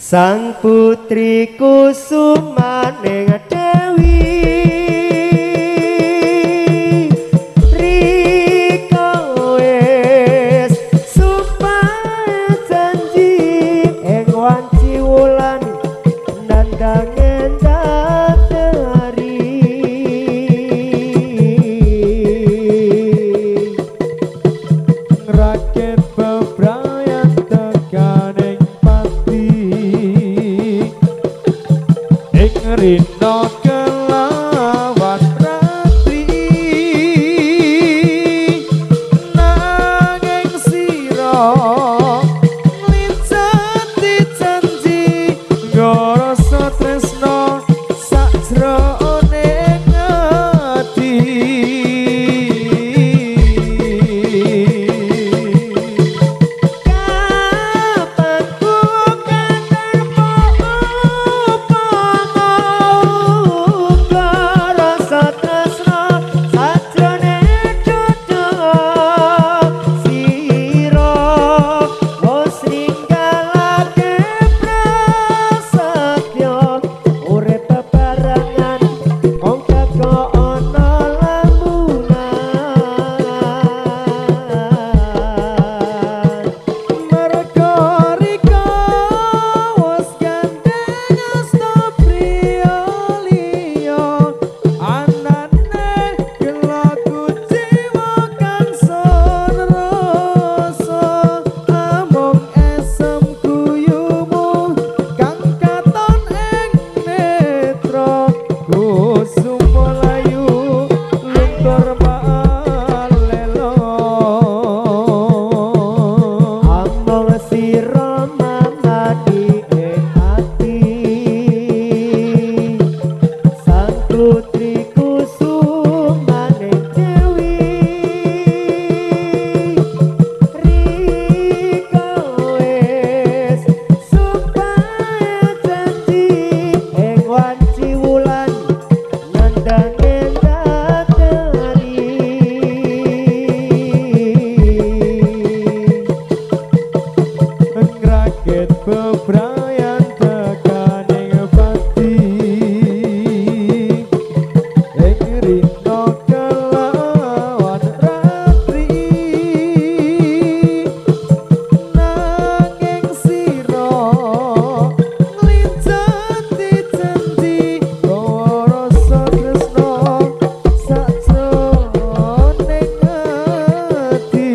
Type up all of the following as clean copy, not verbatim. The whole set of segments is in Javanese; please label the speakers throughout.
Speaker 1: Sang putri kusumaning Dewi rika wis sumpah janji ing wanci wulan nandang endah-hari
Speaker 2: ngrakit bebrayan tekaning pati ing rina kelawan ratri nanging sira nglincati janji ngrasa tresno sajroning ati bebrayan tekaning pati ing rina kelawan ratri nanging sira nglincati janji rasa tresno sajroning ati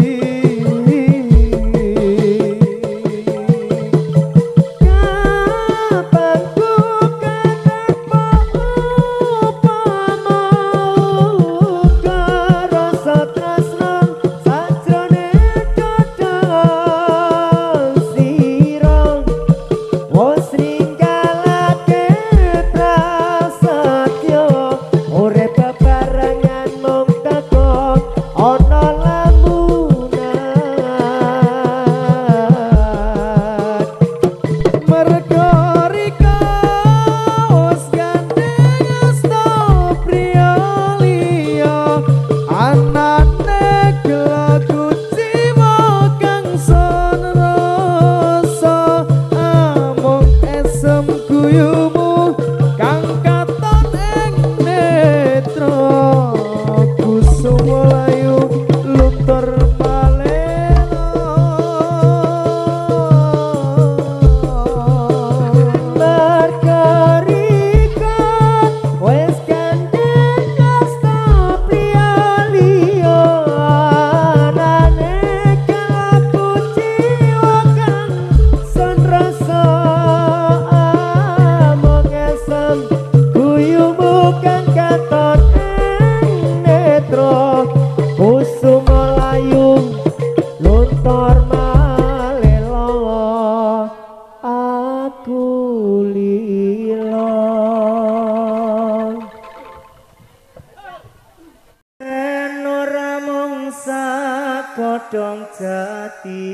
Speaker 1: godhong jati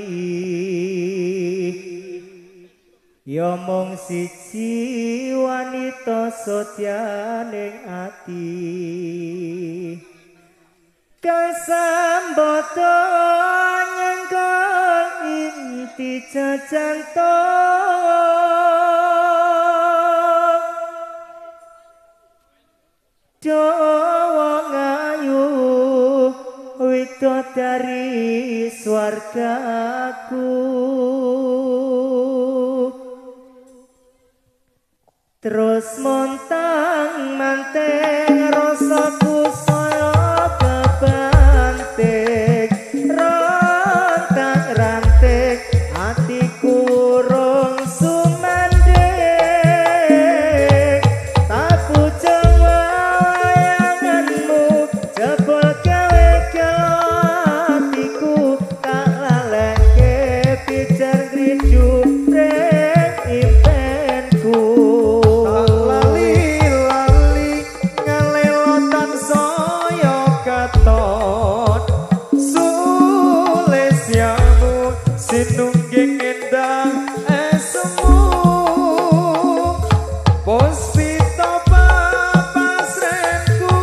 Speaker 1: ya mung siji wanita sodyaning ati kasambata nyengkol inti jajanto Dawa ngayu widodari swargaku terus montang manteng rasaku saya kebanting ranting hatiku rong sumandek tak pucung wayanganmu jebol gawe hatiku tak laleke pijar rindu reng impenku tak lali-lali ngalelotan saya katon sulesyamu sinungging endang esemu pospito papasrenku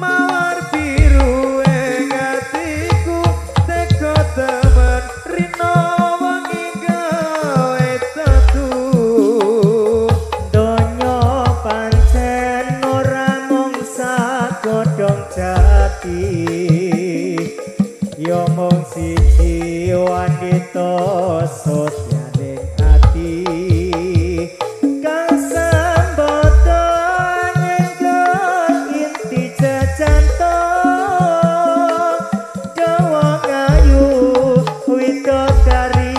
Speaker 1: mawar biru hatiku teko temen rino wengi gawe tetu donya pancen ora mung sagodhong jati yo mung siji wanita sotyaning ati kang sambata nyenggol inti jajanto dawa ngayu widodari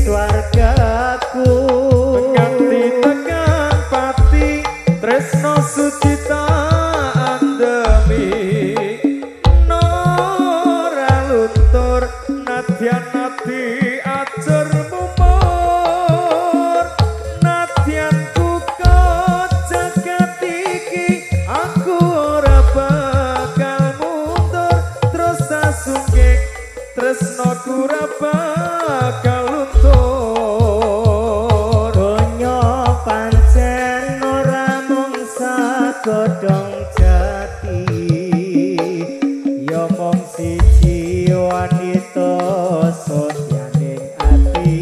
Speaker 1: swargaku nganti tekan pati tresno sucita andemi nadyan ati ajar mumur nadyan ku jagat iki aku ora bakal mundur terus sasungking tresnaku ora bakal luntur donya pancen ora mung sagodhong jati ya mung siji wanita sotyaning ati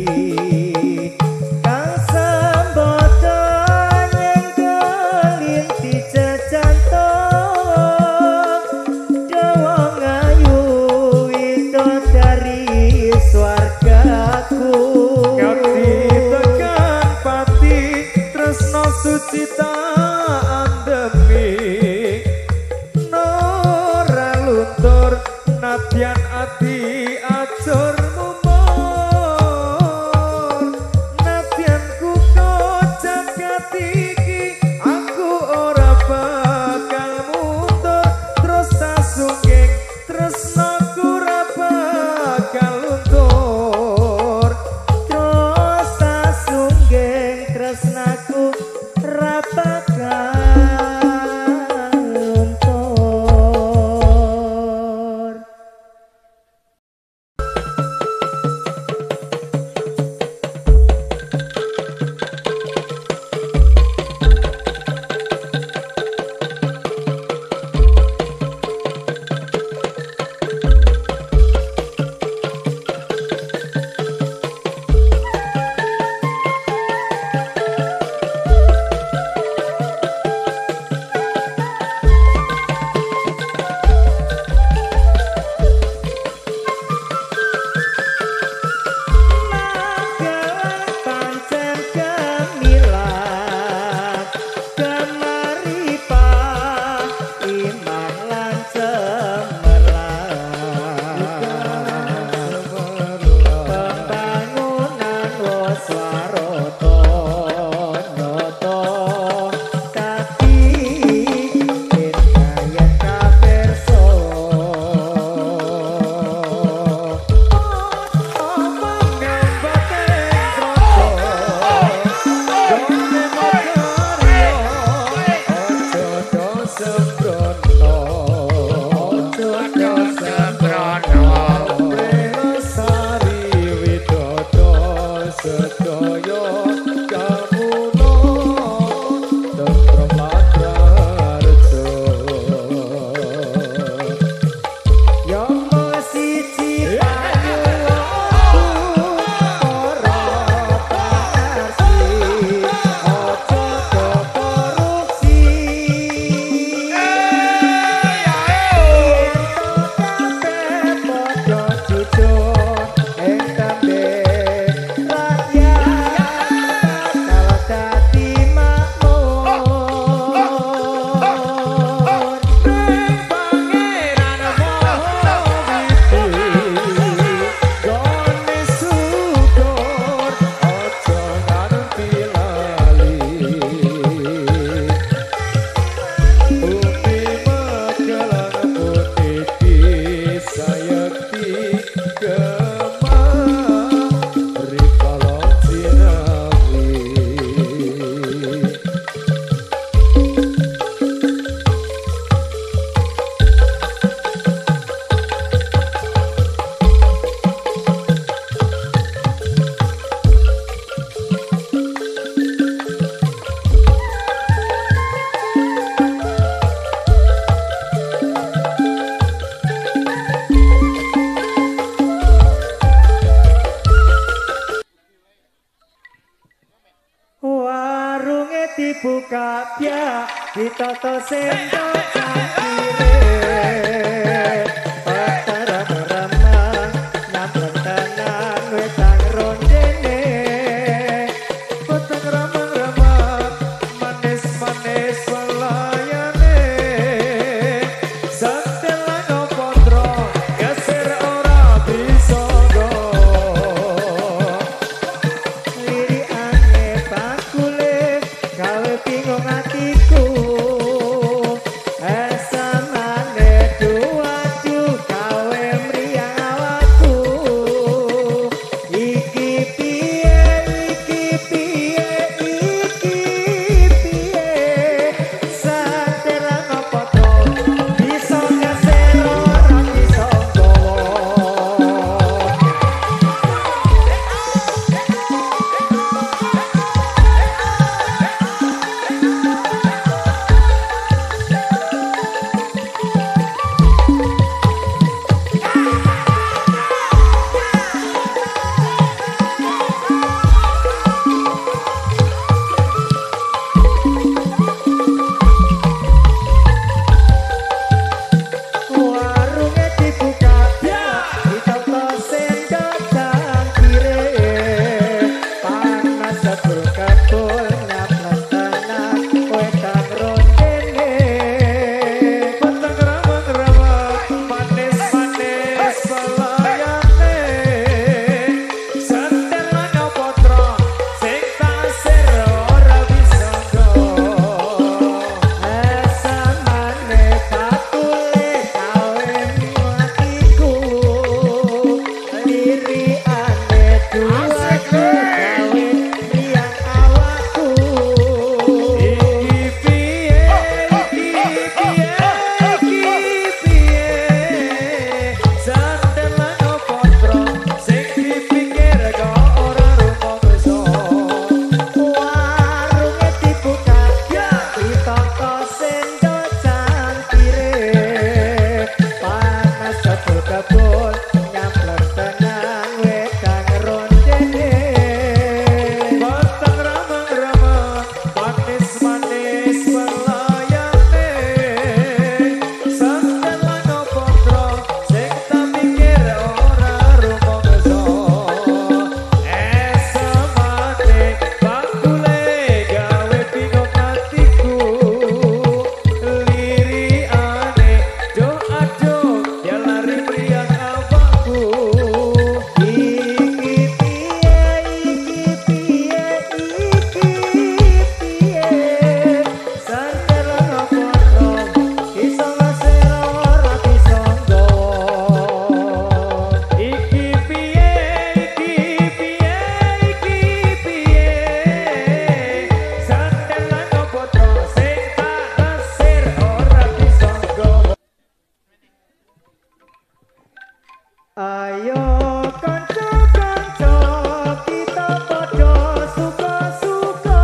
Speaker 1: kang sambata nyenggol inti jajanto dawa ngayu widodari swargaku nganti tekan pati tresno sucita andemi nora luntur nadyan ati ajar mumur Tata sendo cangkire Patarang-ramang Nampak tanang wetang rondene Petang ramang-ramang Manis-manis pelayane Santela ngopondro Geser ora bisa go Liriane bakule Gawe bingung hatiku Esamane duadu gawe mriyang awakku Iki piye, iki piye, iki piye Satera ngopoto bisa ngeser ora bisa gowo Warungnya dibuka Ditata sendok cangkire Panas sebul kebul Nyaplas tanah Wedang rondene Petang ramang-ramang Manis-manis pelayane Santela nyopotro Sing tasir ora bisa go Esamane bakule gawe hatiku Liriane duadu gawe mriyang awakku Iki piye, iki piye, iki piye Santela ngopotro Sing dipikir kok ora rumangsa Warunge dibuka Ditata sendok cangkire Panas kebul-kebul Nyamplek tenang wedang rondene Petang ramang-ramang Manis-manis pelayane Santela ngopotro Sing tak pikir ora rumangsa Esamane bakule gawe bingung hatiku Liriane do-ado ya lari mriyang awakku Iki piye, iki piye, iki piye Santela ngopotro Iso ngeser ora bisa nggowo Iki piye, iki piye, iki piye Santela ngopotro Sing tak ngesir ora bisa nggowo Ayo kanca-kanca kita padha suka-suka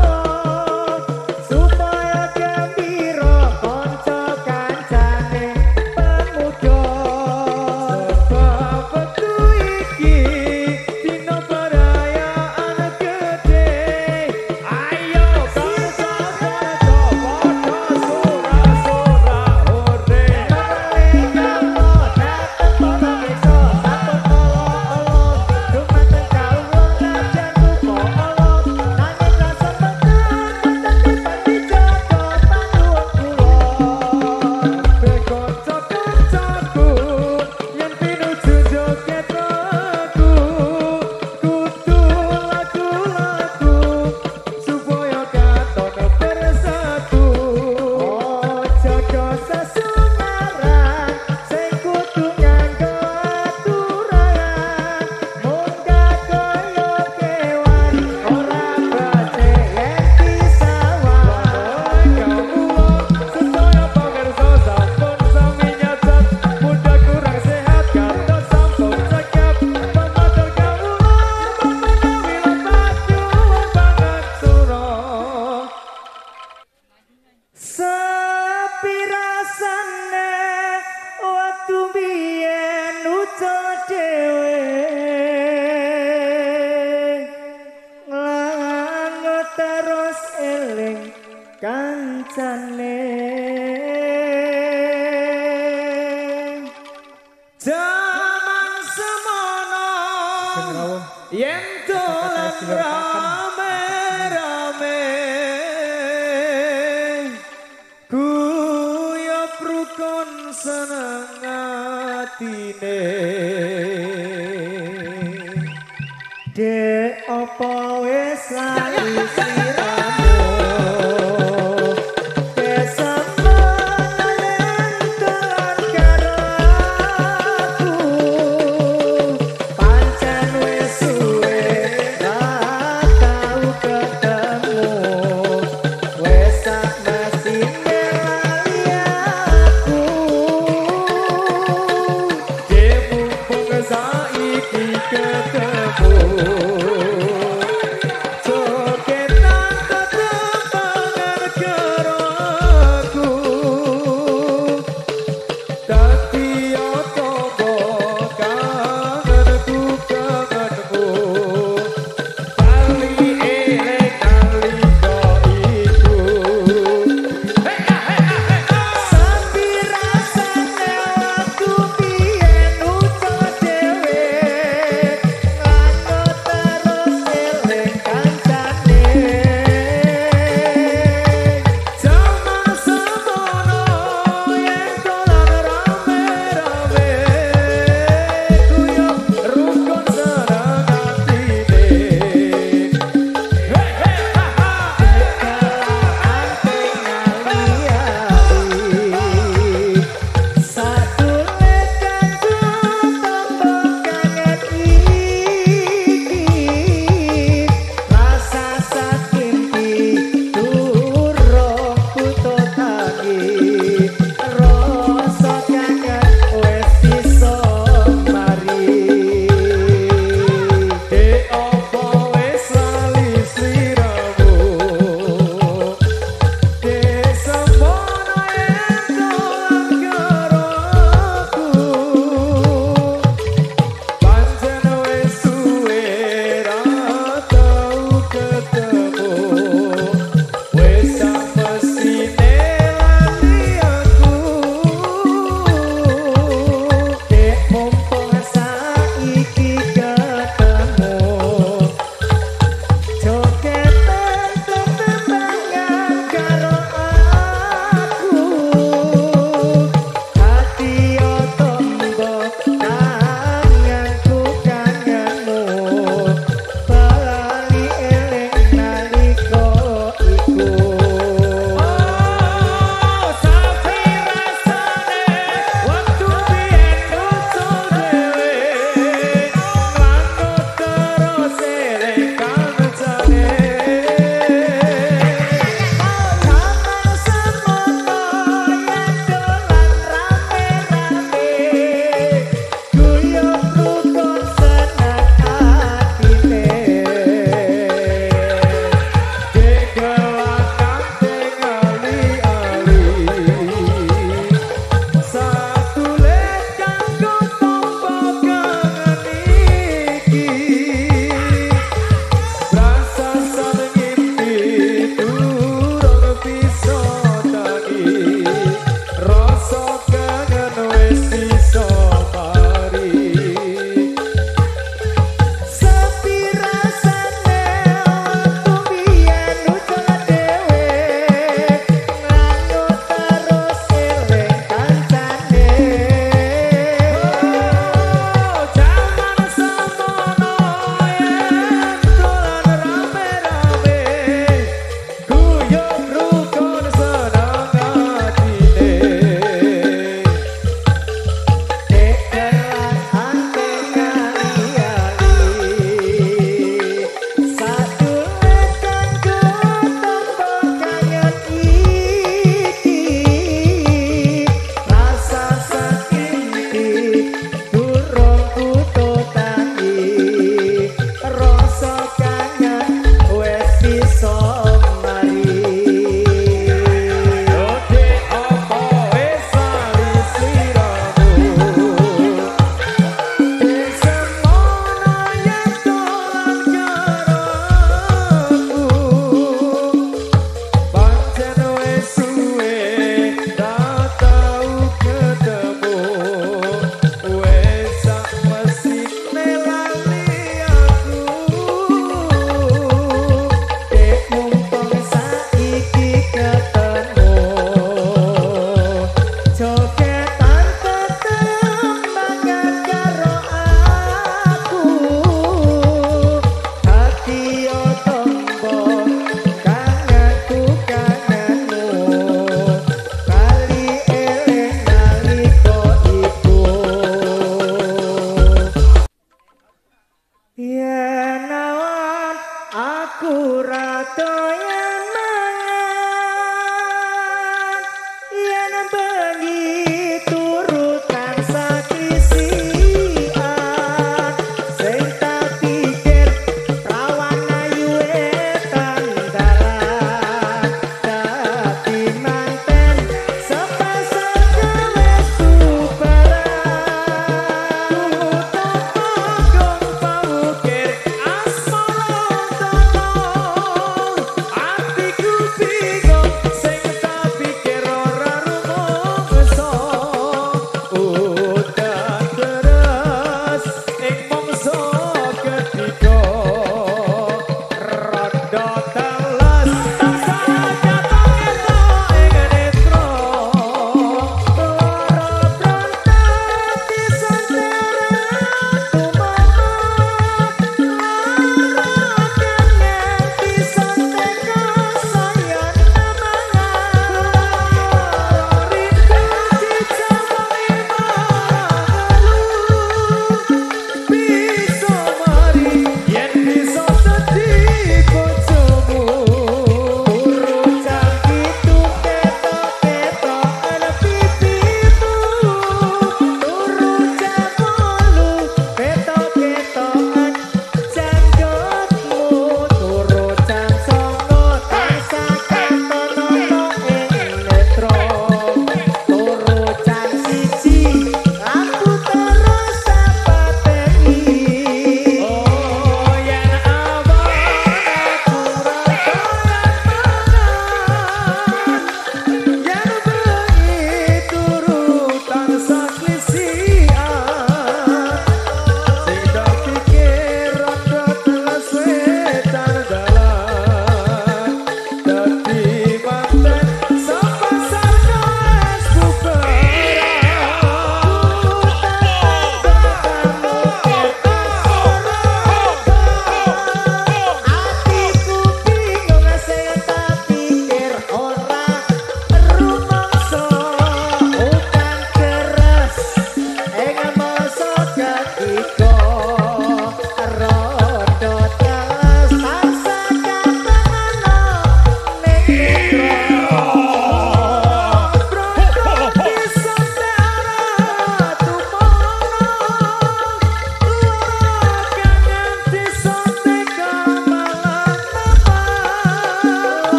Speaker 1: supaya gembira kanca kancane pemuda sebab wektu iki dina perayaan gede ayo kanca-kanca padha sura-sura hore Zaman semono yen dolan rame-rame guyub rukun seneng atine dek apa wis lali sliramu saiki ketemu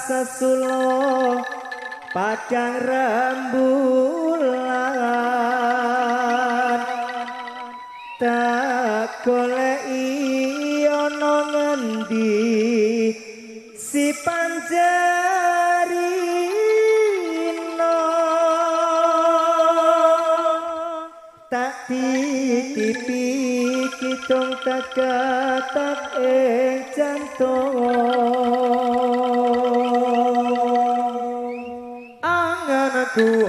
Speaker 1: sesulo padang rembulan tak goleki ana ngendi si Panjarina tak titipi kidung tegatak ing jantung anganku